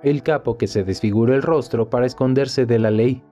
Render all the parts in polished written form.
el capo que se desfiguró el rostro para esconderse de la ley.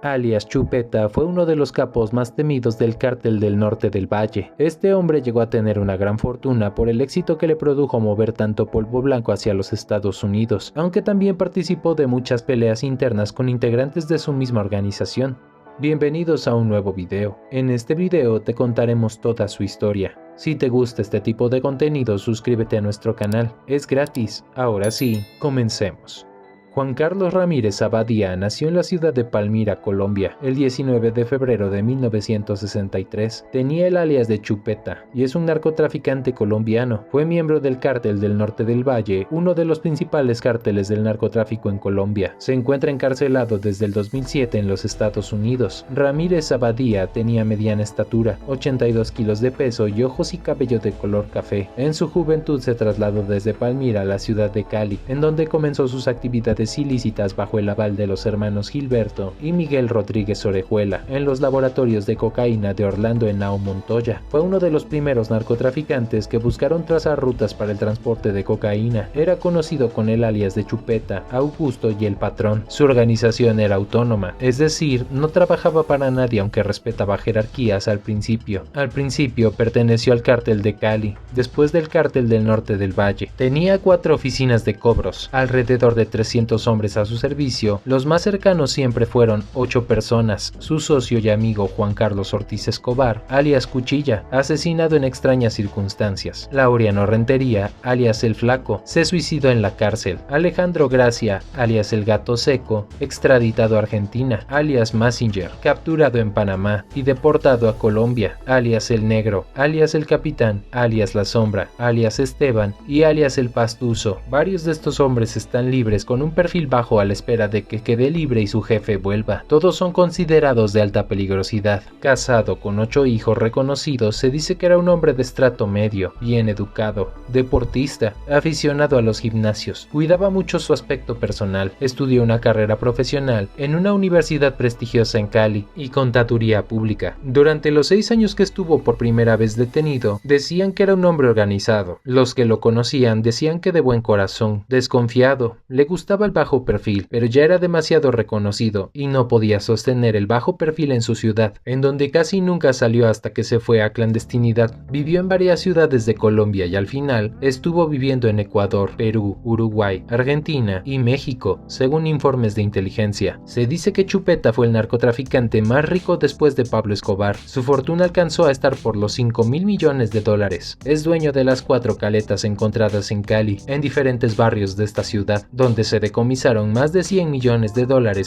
Alias Chupeta fue uno de los capos más temidos del cártel del norte del Valle. Este hombre llegó a tener una gran fortuna por el éxito que le produjo mover tanto polvo blanco hacia los Estados Unidos, aunque también participó de muchas peleas internas con integrantes de su misma organización. Bienvenidos a un nuevo video. En este video te contaremos toda su historia. Si te gusta este tipo de contenido, suscríbete a nuestro canal. Es gratis. Ahora sí, comencemos. Juan Carlos Ramírez Abadía nació en la ciudad de Palmira, Colombia, el 19 de febrero de 1963. Tenía el alias de Chupeta y es un narcotraficante colombiano. Fue miembro del Cártel del Norte del Valle, uno de los principales cárteles del narcotráfico en Colombia. Se encuentra encarcelado desde el 2007 en los Estados Unidos. Ramírez Abadía tenía mediana estatura, 82 kilos de peso y ojos y cabello de color café. En su juventud se trasladó desde Palmira a la ciudad de Cali, en donde comenzó sus actividades ilícitas bajo el aval de los hermanos Gilberto y Miguel Rodríguez Orejuela en los laboratorios de cocaína de Orlando Henao Montoya. Fue uno de los primeros narcotraficantes que buscaron trazar rutas para el transporte de cocaína. Era conocido con el alias de Chupeta, Augusto y el Patrón. Su organización era autónoma, es decir, no trabajaba para nadie aunque respetaba jerarquías al principio. Al principio perteneció al cártel de Cali, después del cártel del Norte del Valle. Tenía 4 oficinas de cobros, alrededor de 300 hombres a su servicio. Los más cercanos siempre fueron 8 personas. Su socio y amigo Juan Carlos Ortiz Escobar, alias Cuchilla, asesinado en extrañas circunstancias. Laureano Rentería, alias El Flaco, se suicidó en la cárcel. Alejandro Gracia, alias El Gato Seco, extraditado a Argentina, alias Massinger, capturado en Panamá y deportado a Colombia, alias El Negro, alias El Capitán, alias La Sombra, alias Esteban y alias El Pastuso. Varios de estos hombres están libres con un perfil bajo a la espera de que quede libre y su jefe vuelva. Todos son considerados de alta peligrosidad. Casado con 8 hijos reconocidos, se dice que era un hombre de estrato medio, bien educado, deportista, aficionado a los gimnasios, cuidaba mucho su aspecto personal, estudió una carrera profesional en una universidad prestigiosa en Cali y contaduría pública. Durante los 6 años que estuvo por primera vez detenido, decían que era un hombre organizado. Los que lo conocían decían que de buen corazón, desconfiado, le gustaba el bajo perfil, pero ya era demasiado reconocido y no podía sostener el bajo perfil en su ciudad, en donde casi nunca salió hasta que se fue a clandestinidad. Vivió en varias ciudades de Colombia y al final estuvo viviendo en Ecuador, Perú, Uruguay, Argentina y México, según informes de inteligencia. Se dice que Chupeta fue el narcotraficante más rico después de Pablo Escobar. Su fortuna alcanzó a estar por los $5.000 millones. Es dueño de las 4 caletas encontradas en Cali, en diferentes barrios de esta ciudad, donde se decomisaron más de $100 millones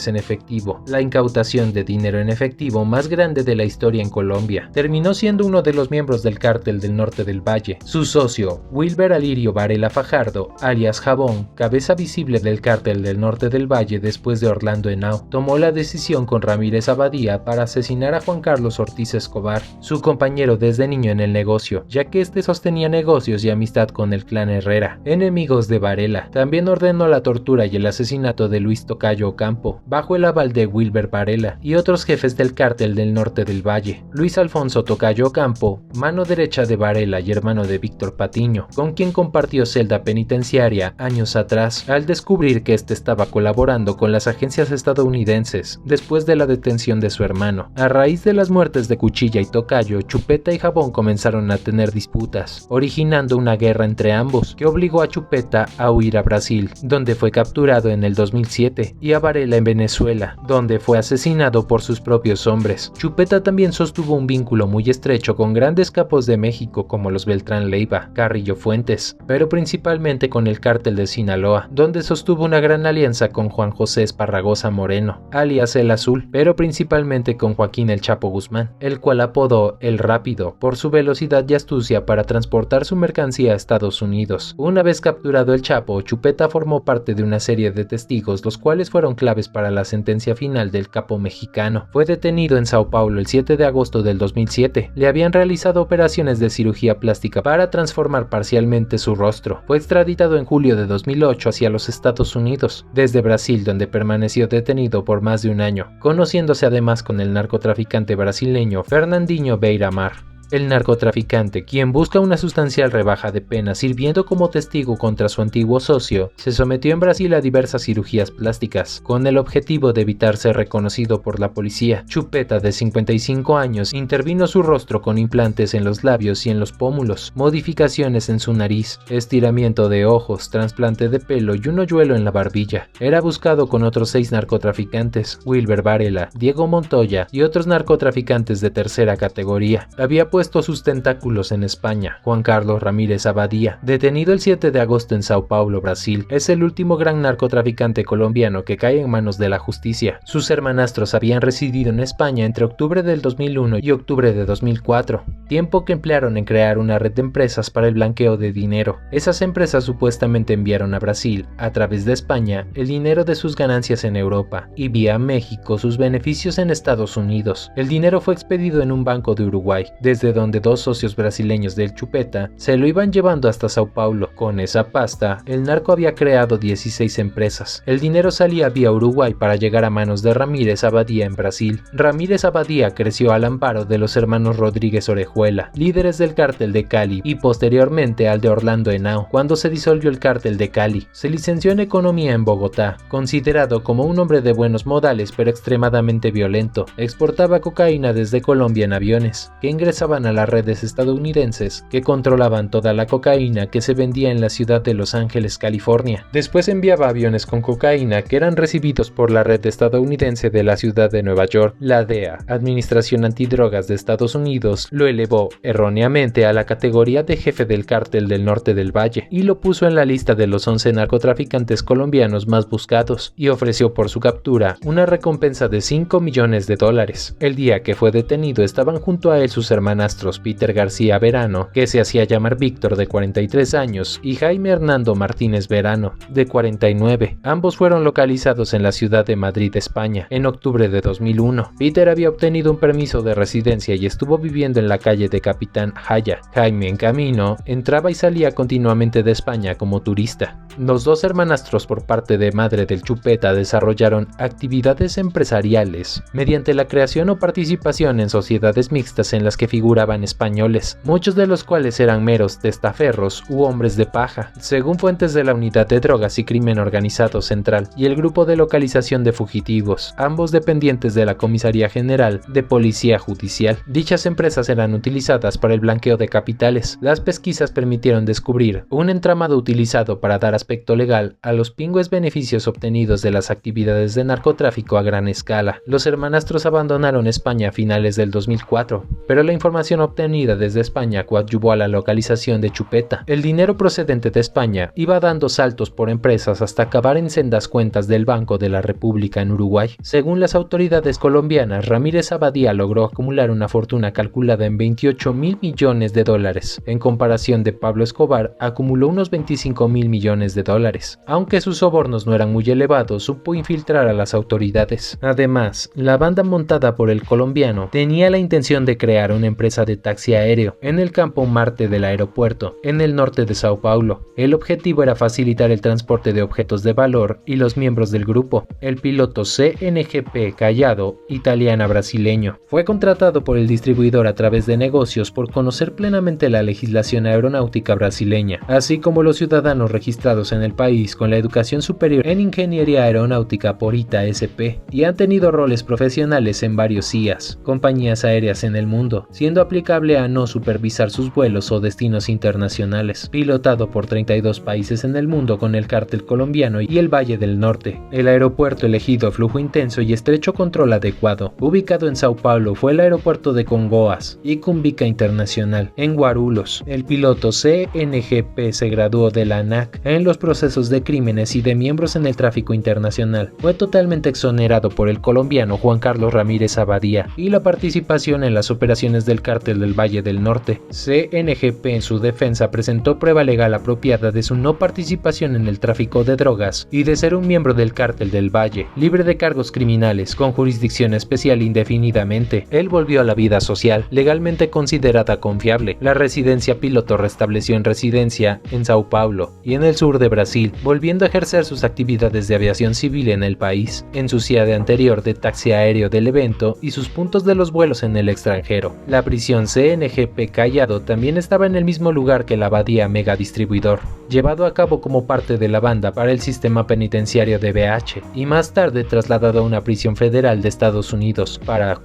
en efectivo, la incautación de dinero en efectivo más grande de la historia en Colombia. Terminó siendo uno de los miembros del cártel del Norte del Valle. Su socio, Wilber Alirio Varela Fajardo, alias Jabón, cabeza visible del cártel del Norte del Valle después de Orlando Henao, tomó la decisión con Ramírez Abadía para asesinar a Juan Carlos Ortiz Escobar, su compañero desde niño en el negocio, ya que este sostenía negocios y amistad con el clan Herrera, enemigos de Varela. También ordenó la tortura y el asesinato de Luis Tocayo Ocampo, bajo el aval de Wilber Varela y otros jefes del cártel del Norte del Valle. Luis Alfonso Tocayo Ocampo, mano derecha de Varela y hermano de Víctor Patiño, con quien compartió celda penitenciaria años atrás, al descubrir que este estaba colaborando con las agencias estadounidenses después de la detención de su hermano. A raíz de las muertes de Cuchilla y Tocayo, Chupeta y Jabón comenzaron a tener disputas, originando una guerra entre ambos, que obligó a Chupeta a huir a Brasil, donde fue capturado en el 2007, y a Varela en Venezuela, donde fue asesinado por sus propios hombres. Chupeta también sostuvo un vínculo muy estrecho con grandes capos de México como los Beltrán Leiva, Carrillo Fuentes, pero principalmente con el cártel de Sinaloa, donde sostuvo una gran alianza con Juan José Esparragosa Moreno, alias El Azul, pero principalmente con Joaquín El Chapo Guzmán, el cual apodó El Rápido por su velocidad y astucia para transportar su mercancía a Estados Unidos. Una vez capturado el Chapo, Chupeta formó parte de una serie de testigos, los cuales fueron claves para la sentencia final del capo mexicano. Fue detenido en Sao Paulo el 7 de agosto del 2007. Le habían realizado operaciones de cirugía plástica para transformar parcialmente su rostro. Fue extraditado en julio de 2008 hacia los Estados Unidos, desde Brasil, donde permaneció detenido por más de un año, conociéndose además con el narcotraficante brasileño Fernandinho Beiramar. El narcotraficante, quien busca una sustancial rebaja de pena sirviendo como testigo contra su antiguo socio, se sometió en Brasil a diversas cirugías plásticas, con el objetivo de evitar ser reconocido por la policía. Chupeta, de 55 años, intervino su rostro con implantes en los labios y en los pómulos, modificaciones en su nariz, estiramiento de ojos, trasplante de pelo y un hoyuelo en la barbilla. Era buscado con otros 6 narcotraficantes, Wilber Varela, Diego Montoya y otros narcotraficantes de tercera categoría. Había puesto sus tentáculos en España. Juan Carlos Ramírez Abadía, detenido el 7 de agosto en Sao Paulo, Brasil, es el último gran narcotraficante colombiano que cae en manos de la justicia. Sus hermanastros habían residido en España entre octubre del 2001 y octubre de 2004, tiempo que emplearon en crear una red de empresas para el blanqueo de dinero. Esas empresas supuestamente enviaron a Brasil, a través de España, el dinero de sus ganancias en Europa y vía México sus beneficios en Estados Unidos. El dinero fue expedido en un banco de Uruguay, desde donde 2 socios brasileños del Chupeta se lo iban llevando hasta Sao Paulo. Con esa pasta, el narco había creado 16 empresas. El dinero salía vía Uruguay para llegar a manos de Ramírez Abadía en Brasil. Ramírez Abadía creció al amparo de los hermanos Rodríguez Orejuela, líderes del cártel de Cali, y posteriormente al de Orlando Henao. Cuando se disolvió el cártel de Cali, se licenció en economía en Bogotá, considerado como un hombre de buenos modales pero extremadamente violento. Exportaba cocaína desde Colombia en aviones, que ingresaban a las redes estadounidenses, que controlaban toda la cocaína que se vendía en la ciudad de Los Ángeles, California. Después enviaba aviones con cocaína que eran recibidos por la red estadounidense de la ciudad de Nueva York. La DEA, Administración Antidrogas de Estados Unidos, lo elevó erróneamente a la categoría de jefe del cártel del norte del Valle y lo puso en la lista de los 11 narcotraficantes colombianos más buscados y ofreció por su captura una recompensa de $5 millones. El día que fue detenido estaban junto a él sus hermanastros Peter García Verano, que se hacía llamar Víctor, de 43 años, y Jaime Hernando Martínez Verano, de 49. Ambos fueron localizados en la ciudad de Madrid, España, en octubre de 2001. Peter había obtenido un permiso de residencia y estuvo viviendo en la calle de Capitán Haya. Jaime, en camino, entraba y salía continuamente de España como turista. Los 2 hermanastros por parte de madre del Chupeta desarrollaron actividades empresariales mediante la creación o participación en sociedades mixtas en las que figuraban españoles, muchos de los cuales eran meros testaferros u hombres de paja, según fuentes de la Unidad de Drogas y Crimen Organizado Central y el Grupo de Localización de Fugitivos, ambos dependientes de la Comisaría General de Policía Judicial. Dichas empresas eran utilizadas para el blanqueo de capitales. Las pesquisas permitieron descubrir un entramado utilizado para dar aspecto legal a los pingües beneficios obtenidos de las actividades de narcotráfico a gran escala. Los hermanastros abandonaron España a finales del 2004, pero la información obtenida desde España coadyuvó a la localización de Chupeta. El dinero procedente de España iba dando saltos por empresas hasta acabar en sendas cuentas del Banco de la República en Uruguay. Según las autoridades colombianas, Ramírez Abadía logró acumular una fortuna calculada en $28.000 millones. En comparación de Pablo Escobar, acumuló unos $25.000 millones. Aunque sus sobornos no eran muy elevados, supo infiltrar a las autoridades. Además, la banda montada por el colombiano tenía la intención de crear una empresa de taxi aéreo en el campo Marte del aeropuerto, en el norte de Sao Paulo. El objetivo era facilitar el transporte de objetos de valor y los miembros del grupo. El piloto CNGP Callado, italiana-brasileño, fue contratado por el distribuidor a través de negocios por conocer plenamente la legislación aeronáutica brasileña, así como los ciudadanos registrados en el país con la educación superior en ingeniería aeronáutica por ITA-SP, y han tenido roles profesionales en varios CIAs, compañías aéreas en el mundo, siendo aplicable a no supervisar sus vuelos o destinos internacionales. Pilotado por 32 países en el mundo con el cártel colombiano y el Valle del Norte. El aeropuerto elegido flujo intenso y estrecho control adecuado, ubicado en Sao Paulo, fue el aeropuerto de Congonhas y Cumbica Internacional, en Guarulhos. El piloto CNGP se graduó de la ANAC en los procesos de crímenes y de miembros en el tráfico internacional. Fue totalmente exonerado por el colombiano Juan Carlos Ramírez Abadía y la participación en las operaciones del cártel del Valle del Norte. CNGP en su defensa presentó prueba legal apropiada de su no participación en el tráfico de drogas y de ser un miembro del cártel del Valle, libre de cargos criminales, con jurisdicción especial indefinidamente. Él volvió a la vida social, legalmente considerada confiable. La residencia piloto restableció en residencia en Sao Paulo y en el sur de Brasil, volviendo a ejercer sus actividades de aviación civil en el país, en su sede anterior de taxi aéreo del evento y sus puntos de los vuelos en el extranjero. La prisión prisión CNGP Callado también estaba en el mismo lugar que la Abadía Mega Distribuidor, llevado a cabo como parte de la banda para el sistema penitenciario de BH, y más tarde trasladado a una prisión federal de Estados Unidos para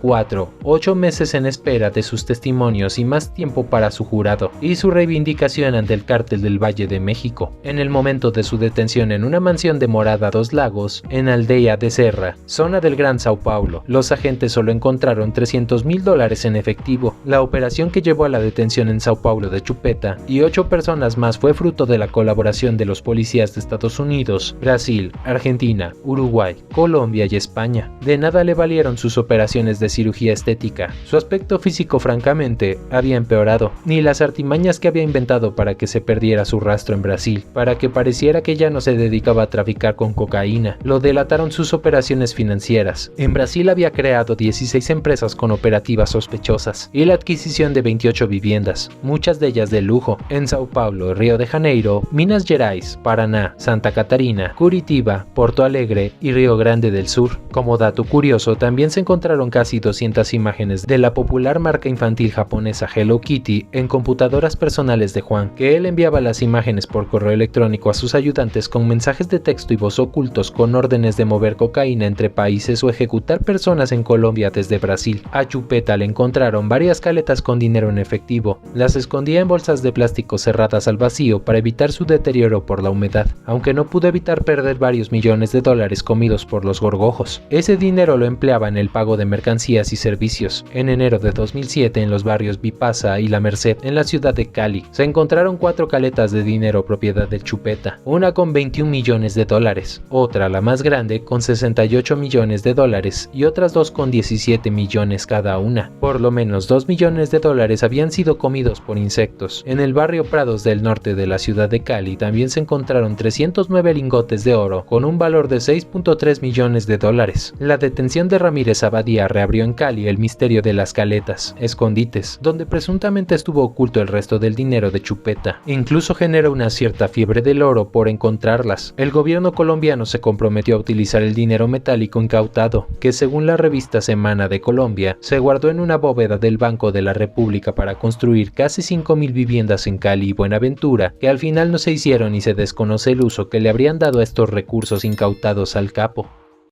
8 meses en espera de sus testimonios y más tiempo para su jurado y su reivindicación ante el Cártel del Valle de México. En el momento de su detención en una mansión de Morada Dos Lagos, en Aldeia de Serra, zona del Gran Sao Paulo, los agentes solo encontraron $300,000 en efectivo. La operación que llevó a la detención en Sao Paulo de Chupeta y 8 personas más fue fruto de la colaboración de los policías de Estados Unidos, Brasil, Argentina, Uruguay, Colombia y España. De nada le valieron sus operaciones de cirugía estética. Su aspecto físico francamente había empeorado, ni las artimañas que había inventado para que se perdiera su rastro en Brasil, para que pareciera que ya no se dedicaba a traficar con cocaína, lo delataron sus operaciones financieras. En Brasil había creado 16 empresas con operativas sospechosas y la adquisición de 28 viviendas, muchas de ellas de lujo, en Sao Paulo, Río de Janeiro, Minas Gerais, Paraná, Santa Catarina, Curitiba, Porto Alegre y Río Grande del Sur. Como dato curioso, también se encontraron casi 200 imágenes de la popular marca infantil japonesa Hello Kitty en computadoras personales de Juan, que él enviaba las imágenes por correo electrónico a sus ayudantes con mensajes de texto y voz ocultos con órdenes de mover cocaína entre países o ejecutar personas en Colombia desde Brasil. A Chupeta le encontraron varias caletas con dinero en efectivo. Las escondía en bolsas de plástico cerradas al vacío para evitar su deterioro por la humedad, aunque no pudo evitar perder varios millones de dólares comidos por los gorgojos. Ese dinero lo empleaba en el pago de mercancías y servicios. En enero de 2007, en los barrios Vipasa y La Merced, en la ciudad de Cali, se encontraron 4 caletas de dinero propiedad del Chupeta, una con 21 millones de dólares, otra, la más grande, con 68 millones de dólares y otras 2 con 17 millones cada una. Por lo menos 2 millones de dólares habían sido comidos por insectos. En el barrio Prados del norte de la ciudad de Cali también se encontraron 309 lingotes de oro con un valor de 6.3 millones de dólares. La detención de Ramírez Abadía reabrió en Cali el misterio de las caletas, escondites, donde presuntamente estuvo oculto el resto del dinero de Chupeta. Incluso generó una cierta fiebre del oro por encontrarlas. El gobierno colombiano se comprometió a utilizar el dinero metálico incautado, que según la revista Semana de Colombia, se guardó en una bóveda del Banco de la República para construir casi 5.000 viviendas en Cali y Buenaventura, que al final no se hicieron y se desconoce el uso que le habrían dado a estos recursos incautados al capo.